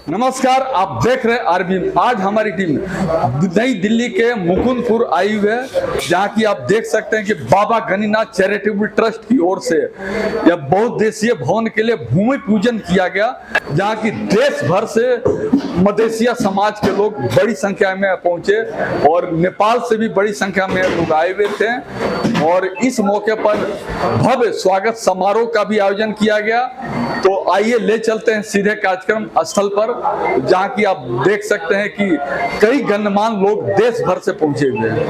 नमस्कार, आप देख रहे हैं आरबीएन। आज हमारी टीम नई दिल्ली के मुकुंदपुर आई हुई है, जहां की आप देख सकते हैं कि बाबा गणिनाथ चैरिटेबल ट्रस्ट की ओर से यह बहुउद्देशीय भवन के लिए भूमि पूजन किया गया, जहां की देश भर से मदेशिया समाज के लोग बड़ी संख्या में पहुंचे और नेपाल से भी बड़ी संख्या में लोग आए हुए थे। और इस मौके पर भव्य स्वागत समारोह का भी आयोजन किया गया। तो आइए ले चलते हैं सीधे कार्यक्रम स्थल पर, जहां की आप देख सकते हैं कि कई गणमान्य लोग देश भर से पहुंचे हुए हैं।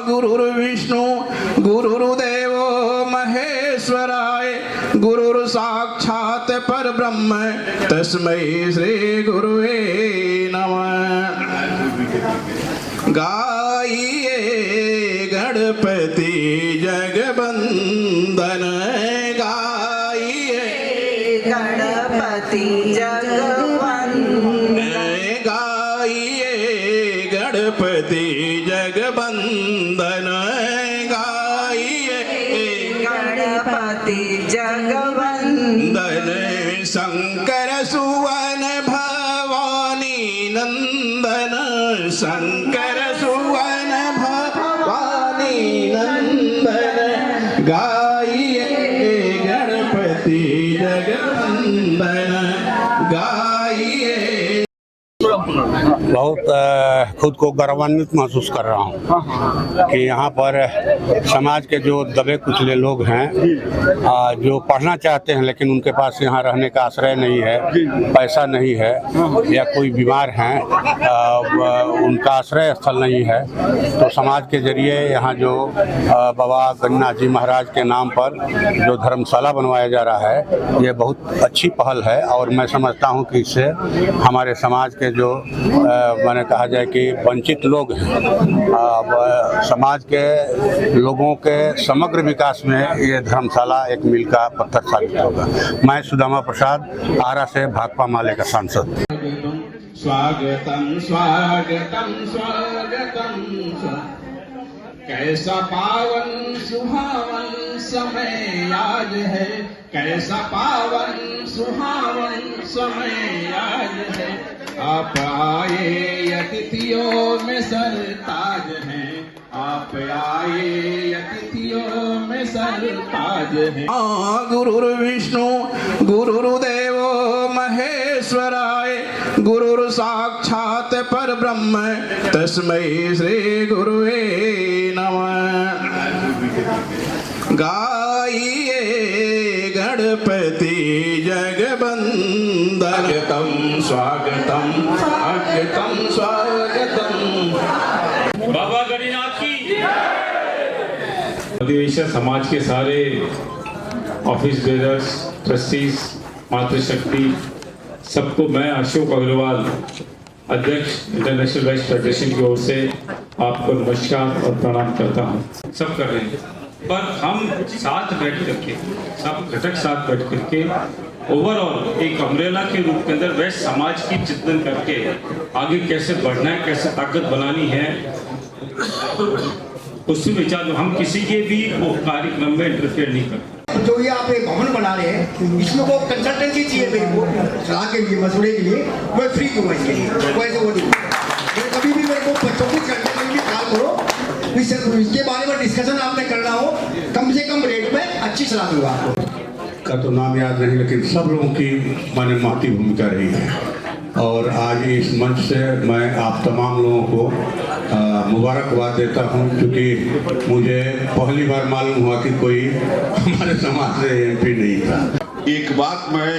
गुरुर्विष्णु गुरुर्देवो महेश्वराय गुरुर् साक्षात् परब्रह्म तस्मै श्री गुरुवे नमः। गाइए गणपति जगवंदन, गाइए गणपति जगवंदन, गाइए गणपति जगवंदन, गाइए गणपति जगवंदन। शंकर सुवन भवानी नंदन, शंकर सुवन भवानी नंदन, गाइए गणपति जगवंदन, गाइए। बहुत खुद को गौरवान्वित महसूस कर रहा हूँ कि यहाँ पर समाज के जो दबे कुचले लोग हैं, जो पढ़ना चाहते हैं लेकिन उनके पास यहाँ रहने का आश्रय नहीं है, पैसा नहीं है, या कोई बीमार हैं, उनका आश्रय स्थल नहीं है, तो समाज के जरिए यहाँ जो बाबा गणिनाथ जी महाराज के नाम पर जो धर्मशाला बनवाया जा रहा है, ये बहुत अच्छी पहल है। और मैं समझता हूँ कि इससे हमारे समाज के जो मैंने कहा जाए कि वंचित लोग हैं, समाज के लोगों के समग्र विकास में ये धर्मशाला एक मील का पत्थर साबित होगा। मैं सुदामा प्रसाद, आरा से भाकपा माले का सांसद। स्वागतम स्वागतम स्वागतम, कैसा पावन सुहावन समय आज है, कैसा पावन सुहावन समय आज है। आप आए अतिथियों में सरताज हैं, आप आए अतिथियों में सरताज हैं। गुरुर्विष्णु गुरुर्देवो महेश्वराय गुरुर् साक्षात् परब्रह्म तस्मै श्री गुरुवे नमः। गाइए गणपति जगवंदन, स्वागतम स्वागतम स्वागतम। बाबा गणिनाथ की अधिवेशन समाज के सारे ऑफिस बेयर्स, ट्रस्टीज, मातृशक्ति, सबको मैं अशोक अग्रवाल, अध्यक्ष इंटरनेशनल वेस्ट फेडरेशन की ओर से आपको नमस्कार और प्रणाम करता हूँ। सब कर रहे हैं, पर हम साथ बैठ करके, सब घटक साथ बैठ करके ओवरऑल एक अम्ब्रेला के रूप के अंदर वेस्ट समाज की चिंतन करके आगे कैसे बढ़ना है, कैसे ताकत बनानी है, उसी विचार हम किसी के भी कार्यक्रम में इंटरफेयर नहीं करते। जो ये आप एक भवन बना रहे हैं, इसमें वो कंसल्टेंसी चाहिए मेरे को सलाह के लिए, मशवरे के लिए, मैं फ्री दूंगा इसके लिए, वैसे वो दूंगा। कभी भी मेरे को 24 घंटे के लिए कॉल करो, इसके बारे में डिस्कशन आपने करना हो, कम से कम रेट में अच्छी सलाह दूंगा आपको। का तो नाम याद नहीं, लेकिन सब लोगों की माने महती भूमिका रही है। और आज इस मंच से मैं आप तमाम लोगों को मुबारकबाद देता हूं, क्योंकि मुझे पहली बार मालूम हुआ कि कोई हमारे समाज से एमपी नहीं था। एक बात मैं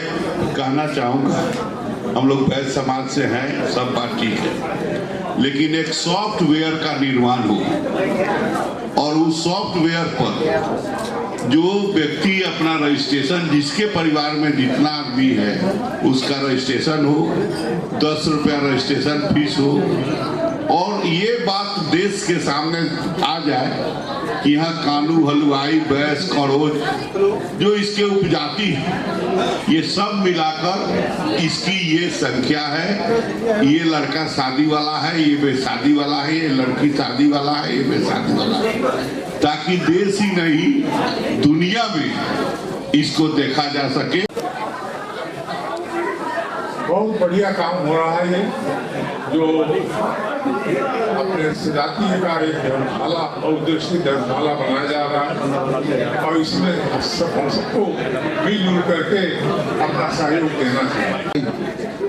कहना चाहूँगा, हम लोग वैश्य समाज से हैं, सब बात ठीक है, लेकिन एक सॉफ्टवेयर का निर्माण हो और उस सॉफ्टवेयर पर जो व्यक्ति अपना रजिस्ट्रेशन, जिसके परिवार में जितना आदमी है उसका रजिस्ट्रेशन हो, 10 रुपया रजिस्ट्रेशन फीस हो, और ये बात देश के सामने आ जाए यहाँ कानू, हलवाई, बैस, कड़ोज जो इसके उपजाति है, ये सब मिलाकर इसकी ये संख्या है। ये लड़का शादी वाला है, ये बेशादी वाला है, ये लड़की शादी वाला है, ये बेशादी वाला है, ताकि देश ही नहीं दुनिया में इसको देखा जा सके। बहुत बढ़िया काम हो रहा है ये, जो अपने सजाती का एक धर्मशाला औद्योगिक धर्मशाला बनाया जा रहा है और इसमें हम सबको मिलजुल करके अपना सहयोग देना चाहिए।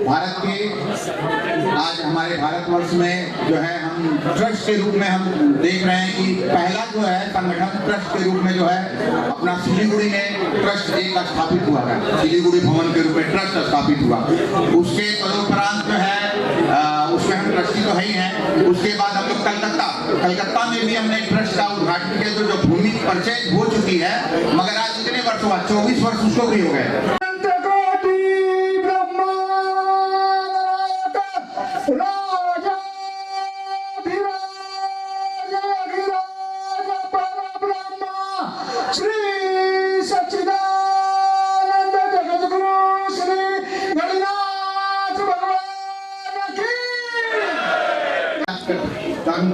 भारत के आज हमारे भारतवर्ष में जो है हम ट्रस्ट के रूप में हम देख रहे हैं कि पहला जो है संगठन ट्रस्ट के रूप में जो है अपना सिलीगुड़ी में ट्रस्ट एक स्थापित हुआ है, सिलीगुड़ी भवन के रूप में ट्रस्ट स्थापित हुआ। उसके तदुपरांत जो है उसमें हम ट्रस्टी तो है ही हैं। उसके बाद हम लोग कलकत्ता में भी हमने ट्रस्ट का उद्घाटन किया, जो भूमि परिचय हो चुकी है, मगर आज इतने वर्षों बाद 24 वर्ष उसको भी हो गए।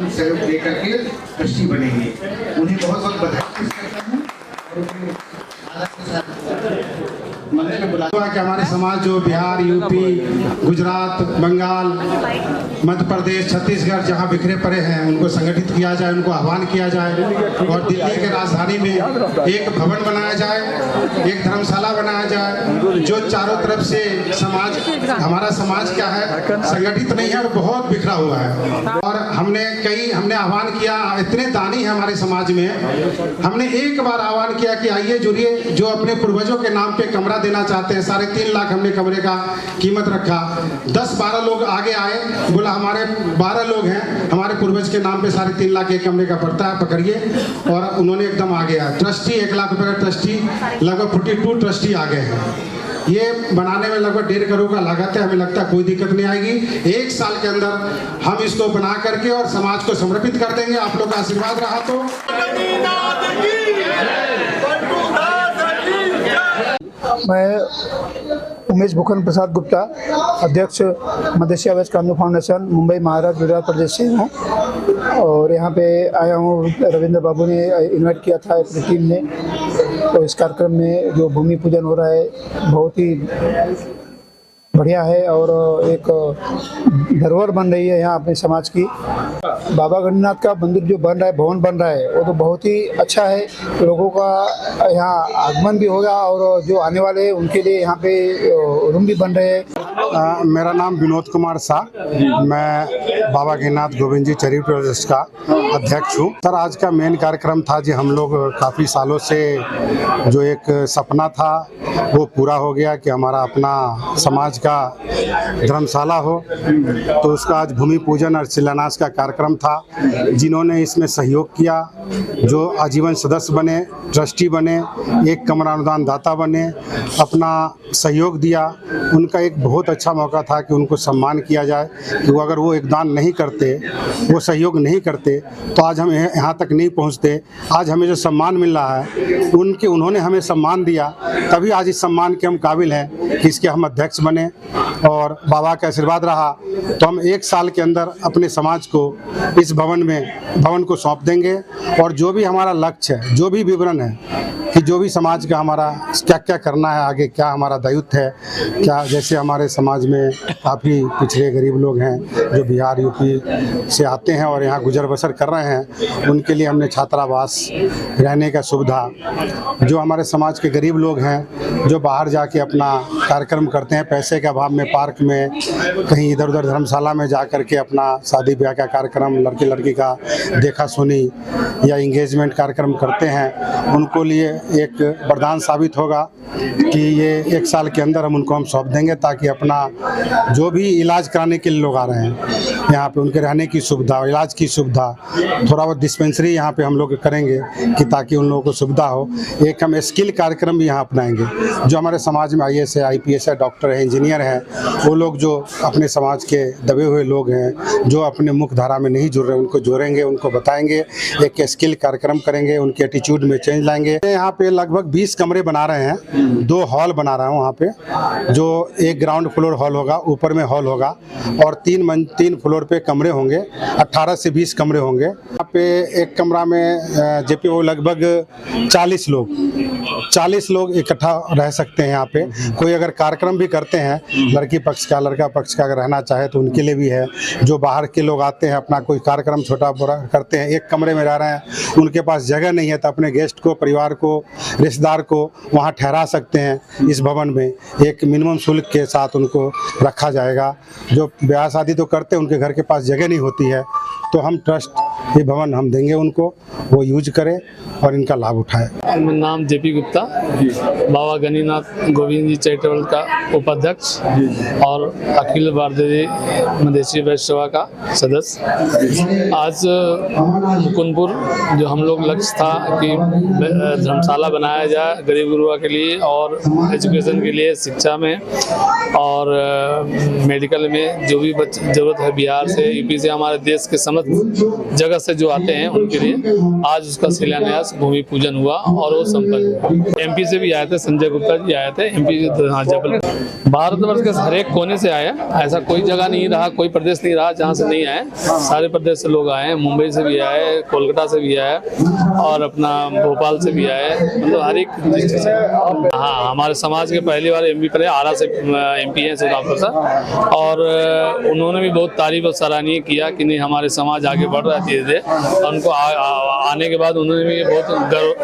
सहयोग देकर के ट्रस्टी बनेंगे, उन्हें बहुत बहुत बधाई करता हूँ और उन्हें आदर के साथ मंदिर में बुलाया कि हमारे समाज जो बिहार, यूपी, गुजरात, बंगाल, मध्य प्रदेश, छत्तीसगढ़ जहाँ बिखरे पड़े हैं उनको संगठित किया जाए, उनको आह्वान किया जाए और दिल्ली के राजधानी में एक भवन बनाया जाए, एक धर्मशाला बनाया जाए, जो चारों तरफ से समाज, हमारा समाज क्या है, संगठित नहीं है और बहुत बिखरा हुआ है। और हमने आह्वान किया, इतने दानी है हमारे समाज में, हमने एक बार आह्वान किया कि आइए जुड़िए, जो अपने पूर्वजों के नाम पे कमरा देना चाहते हैं, 3.5 लाख हमने कमरे का कीमत रखा। 10-12 लोग आगे आए, बोला हमारे 12 लोग हैं, हमारे पूर्वज के नाम पे 3.5 लाख एक कमरे का पड़ता है, पकड़िए। और उन्होंने एकदम आ गया ट्रस्टी, 1 लाख रुपए का ट्रस्टी, लगभग 42 ट्रस्टी आ गए हैं। ये बनाने में लगभग 1.5 करोड़ का लागत है, हमें लगता है कोई दिक्कत नहीं आएगी। 1 साल के अंदर हम इसको बना करके और समाज को समर्पित कर देंगे। आप लोग का आशीर्वाद रहा तो। मैं उमेश भूखन प्रसाद गुप्ता, अध्यक्ष मदेशी अवैध कानून फाउंडेशन, मुंबई, महाराष्ट्र, गुजरात प्रदेश से हूँ और यहाँ पे आया हूँ। रविंद्र बाबू ने इन्वाइट किया था अपनी टीम ने, तो इस कार्यक्रम में जो भूमि पूजन हो रहा है बहुत ही बढ़िया है और एक धरोहर बन रही है यहाँ अपने समाज की। बाबा गणिनाथ का मंदिर जो बन रहा है, भवन बन रहा है, वो तो बहुत ही अच्छा है। लोगों का यहाँ आगमन भी होगा और जो आने वाले हैं उनके लिए यहाँ पे रूम भी बन रहे हैं। मेरा नाम विनोद कुमार शाह, मैं बाबा गणिनाथ गोविंद जी चैरिटेबल ट्रस्ट का अध्यक्ष हूँ। सर, आज का मेन कार्यक्रम था जी, हम लोग काफ़ी सालों से जो एक सपना था वो पूरा हो गया कि हमारा अपना समाज का धर्मशाला हो, तो उसका आज भूमि पूजन और शिलान्यास का कार्यक्रम था। जिन्होंने इसमें सहयोग किया, जो आजीवन सदस्य बने, ट्रस्टी बने, एक कमरा अनुदान दाता बने, अपना सहयोग दिया, उनका एक बहुत अच्छा मौका था कि उनको सम्मान किया जाए कि वो अगर वो एक दान नहीं करते, वो सहयोग नहीं करते तो आज हम यहाँ तक नहीं पहुँचते। आज हमें जो सम्मान मिल रहा है उन्होंने हमें सम्मान दिया, तभी आज इस सम्मान के हम काबिल हैं कि इसके हम अध्यक्ष बने और बाबा का आशीर्वाद रहा तो हम 1 साल के अंदर अपने समाज को इस भवन को सौंप देंगे। और जो भी हमारा लक्ष्य है, जो भी विवरण है कि जो भी समाज का हमारा क्या क्या करना है, आगे क्या हमारा दायित्व है, क्या जैसे हमारे समाज में काफ़ी पिछड़े गरीब लोग हैं जो बिहार, यूपी से आते हैं और यहाँ गुजर बसर कर रहे हैं, उनके लिए हमने छात्रावास, रहने का सुविधा, जो हमारे समाज के गरीब लोग हैं जो बाहर जाके अपना कार्यक्रम करते हैं, पैसे के अभाव में पार्क में, कहीं इधर उधर धर्मशाला में जा कर के अपना शादी ब्याह का कार्यक्रम, लड़के लड़की का देखा सुनी या इंगेजमेंट कार्यक्रम करते हैं, उनको लिए एक वरदान साबित होगा कि ये 1 साल के अंदर हम उनको सौंप देंगे, ताकि अपना जो भी इलाज कराने के लिए लोग आ रहे हैं यहाँ पे, उनके रहने की सुविधा, इलाज की सुविधा, थोड़ा बहुत डिस्पेंसरी यहाँ पे हम लोग करेंगे कि ताकि उन लोगों को सुविधा हो। एक हम स्किल कार्यक्रम भी यहाँ अपनाएंगे, जो हमारे समाज में IAS है, IPS है, डॉक्टर है, इंजीनियर हैं, वो लोग जो अपने समाज के दबे हुए लोग हैं, जो अपने मुख्य धारा में नहीं जुड़ रहे, उनको जोड़ेंगे, उनको बताएंगे, एक स्किल कार्यक्रम करेंगे, उनके एटीट्यूड में चेंज लाएंगे। यहाँ पे लगभग 20 कमरे बना रहे हैं, 2 हॉल बना रहा हूँ वहाँ पे, जो एक ग्राउंड फ्लोर हॉल होगा, ऊपर में हॉल होगा और 3 फ्लोर पे कमरे होंगे, 18 से 20 कमरे होंगे। यहाँ पे एक कमरा में JPO लगभग 40 लोग इकट्ठा रह सकते हैं। यहाँ पे कोई अगर कार्यक्रम भी करते हैं, लड़की पक्ष का, लड़का पक्ष का अगर रहना चाहे तो उनके लिए भी है। जो बाहर के लोग आते हैं, अपना कोई कार्यक्रम छोटा बड़ा करते हैं, एक कमरे में रह रहे हैं, उनके पास जगह नहीं है, तो अपने गेस्ट को, परिवार को, रिश्तेदार को वहाँ ठहरा सकते हैं। इस भवन में एक मिनिमम शुल्क के साथ उनको रखा जाएगा। जो ब्याह शादी तो करते हैं, उनके घर के पास जगह नहीं होती है, तो हम ट्रस्ट ये भवन हम देंगे उनको, वो यूज करें और इनका लाभ उठाएं। मेरा नाम JP गुप्ता, बाबा गणिनाथ गोविंद जी चैरिटेबल का उपाध्यक्ष और अखिल भारतीय मदेशी वैश्य सेवा का सदस्य। आज मुकुंदपुर जो हम लोग लक्ष्य था कि धर्मशाला बनाया जाए गरीब गुरुआ के लिए और एजुकेशन के लिए, शिक्षा में और मेडिकल में, जो भी जरूरत है बिहार से, यूपी से, हमारे देश के समस्त जगह से जो आते हैं उनके लिए आज उसका शिलान्यास, भूमि पूजन हुआ और वो संपन्न हुआ। MP से भी आए थे, संजय गुप्ता जी आए थे, MP जबलपुर। भारतवर्ष के हर एक कोने से आए, ऐसा कोई जगह नहीं रहा, कोई प्रदेश नहीं रहा जहाँ से नहीं आए, सारे प्रदेश से लोग आए। मुंबई से भी आए, कोलकाता से भी आए और अपना भोपाल से भी आए, मतलब हर एक डिस्ट्रिक्ट से। हाँ, हमारे समाज के पहली बार MP पर आरा से MP हैं सुधाकर सर, और उन्होंने भी बहुत तारीफ और सराहनीय किया कि नहीं हमारे समाज आगे बढ़ रहा है धीरे धीरे। उनको आने के बाद उन्होंने भी बहुत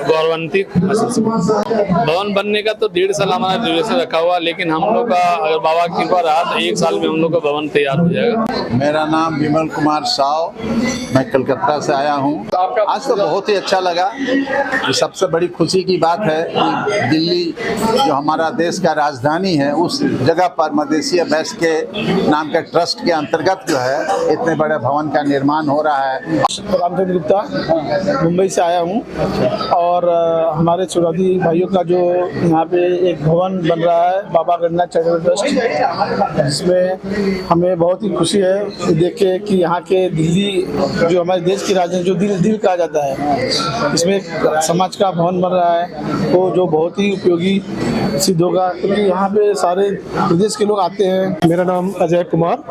गौरवान्वित महसूस किया। भवन बनने का तो 1.5 साल हमारा ड्यूरेशन रखा हुआ, लेकिन हम लोग का अगर बाबा की कृपा रहा तो 1 साल में हम लोग का भवन तैयार हो जाएगा। मेरा नाम विमल कुमार साव, मैं कलकत्ता से आया हूँ। आज तो बहुत ही अच्छा लगा। ये सबसे बड़ी खुशी की बात है कि दिल्ली जो हमारा देश का राजधानी है, उस जगह पर मदेशी वैश्य के नाम के ट्रस्ट के अंतर्गत जो है इतने बड़े भवन का निर्माण हो रहा है। रामचंद्र गुप्ता, मुंबई से आया हूँ और हमारे चौराधी भाइयों का जो यहाँ पे एक भवन बन रहा है, बाबा गणिनाथ चैरिटेबल ट्रस्ट, जिसमें हमें बहुत ही खुशी है देख के कि यहाँ के दिल्ली जो हमारे देश की राजधानी, जो दिल कहा जाता है, इसमें समाज का भवन बन रहा है, तो जो बहुत ही उपयोगी सिद्ध होगा, क्योंकि यहाँ पे सारे प्रदेश के लोग आते हैं। मेरा नाम अजय कुमार,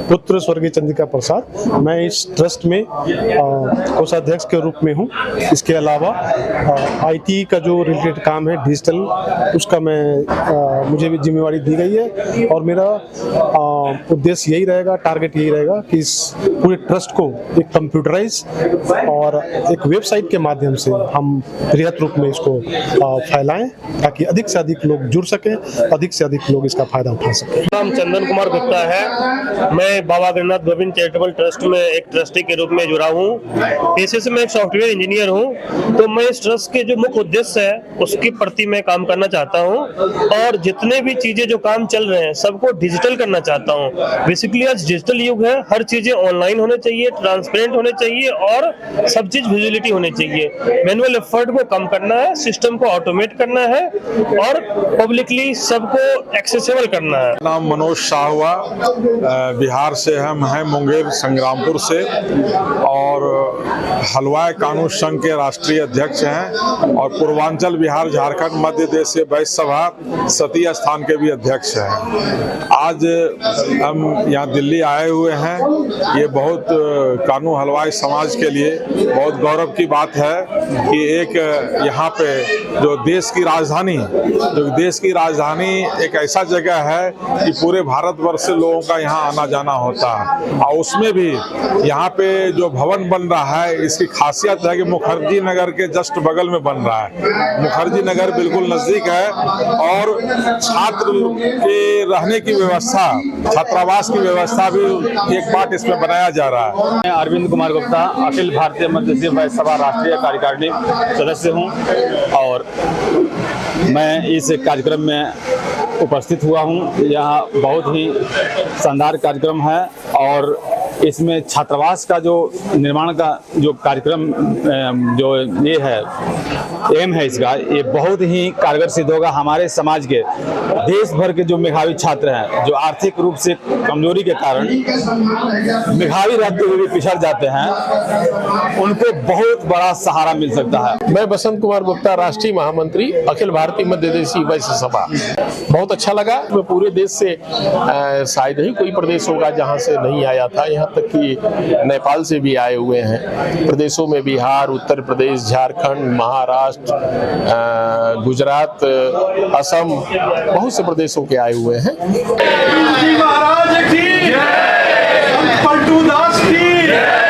पुत्र स्वर्गीय चंद्रिका प्रसाद। मैं इस ट्रस्ट में कोषाध्यक्ष के रूप में हूँ। इसके अलावा IT का जो रिलेटेड काम है, डिजिटल, उसका मुझे भी जिम्मेवारी दी गई है और मेरा उद्देश्य यही रहेगा, टारगेट यही रहेगा कि इस पूरे ट्रस्ट को एक कंप्यूटराइज और एक वेबसाइट के माध्यम से हम बृहत रूप में इसको फैलाएं, ताकि अधिक से अधिक लोग जुड़ सकें, अधिक से अधिक लोग इसका फायदा उठा सकें। नाम चंदन कुमार गुप्ता है। मैं बाबा गणिनाथ गोविंद चैरिटेबल ट्रस्ट में एक ट्रस्टी के रूप में जुड़ा हूँ। पेशे से मैं एक सॉफ्टवेयर इंजीनियर हूँ, तो मैं इस ट्रस्ट के जो मुख्य उद्देश्य है उसके प्रति मैं काम करना चाहता हूँ और जितने भी चीजें जो काम चल रहे हैं सबको डिजिटल करना चाहता हूँ। बेसिकली आज डिजिटल युग है, हर चीजें ऑनलाइन होने चाहिए, ट्रांसपेरेंट होने चाहिए और सब चीज विजिबिलिटी होनी चाहिए। मैनुअल एफर्ट को कम करना है, सिस्टम को ऑटोमेट करना है और पब्लिकली सबको एक्सेसिबल करना है। नाम मनोज शाह हुआ, बिहार से हम हैं, मुंगेर संग्रामपुर से, और हलवाई कानून संघ के राष्ट्रीय अध्यक्ष हैं और पूर्वांचल बिहार झारखंड मध्य देशीय वैश्य सभा सती स्थान के भी अध्यक्ष हैं। आज हम यहाँ दिल्ली आए हुए हैं। ये बहुत कानू हलवाई समाज के लिए बहुत गौरव की बात है कि एक यहाँ पे जो देश की राजधानी एक ऐसा जगह है कि पूरे भारतवर्ष से लोगों का यहाँ आना जाना होता है, और उसमें भी यहाँ पे जो भवन बन रहा है इसकी खासियत है कि मुखर्जी नगर के जस्ट बगल में बन रहा है। मुखर्जी नगर बिल्कुल नजदीक है और छात्र के रहने की व्यवस्था, छात्रावास की व्यवस्था भी एक पार्ट इसमें बनाया जा रहा है। मैं अरविंद कुमार गुप्ता, अखिल भारतीय मदेशी वैश्य सभा राष्ट्रीय कार्यकारिणी सदस्य हूँ और मैं इस कार्यक्रम में उपस्थित हुआ हूँ। यहाँ बहुत ही शानदार कार्यक्रम है और इसमें छात्रावास का जो निर्माण का जो कार्यक्रम जो ये है एम है इसका, ये बहुत ही कारगर सिद्ध होगा। हमारे समाज के देश भर के जो मेधावी छात्र हैं, जो आर्थिक रूप से कमजोरी के कारण मेधावी रहते हुए भी पिछड़ जाते हैं, उनको बहुत बड़ा सहारा मिल सकता है। मैं बसंत कुमार गुप्ता, राष्ट्रीय महामंत्री अखिल भारतीय मध्य देशीय वैश्य सभा। बहुत अच्छा लगा। मैं पूरे देश से शायद ही कोई प्रदेश होगा जहां से नहीं आया था, यहाँ तक कि नेपाल से भी आए हुए हैं। प्रदेशों में बिहार, उत्तर प्रदेश, झारखंड, महाराष्ट्र, गुजरात, असम, बहुत से प्रदेशों के आए हुए हैं। महाराज की जय, पलटू दास की जय।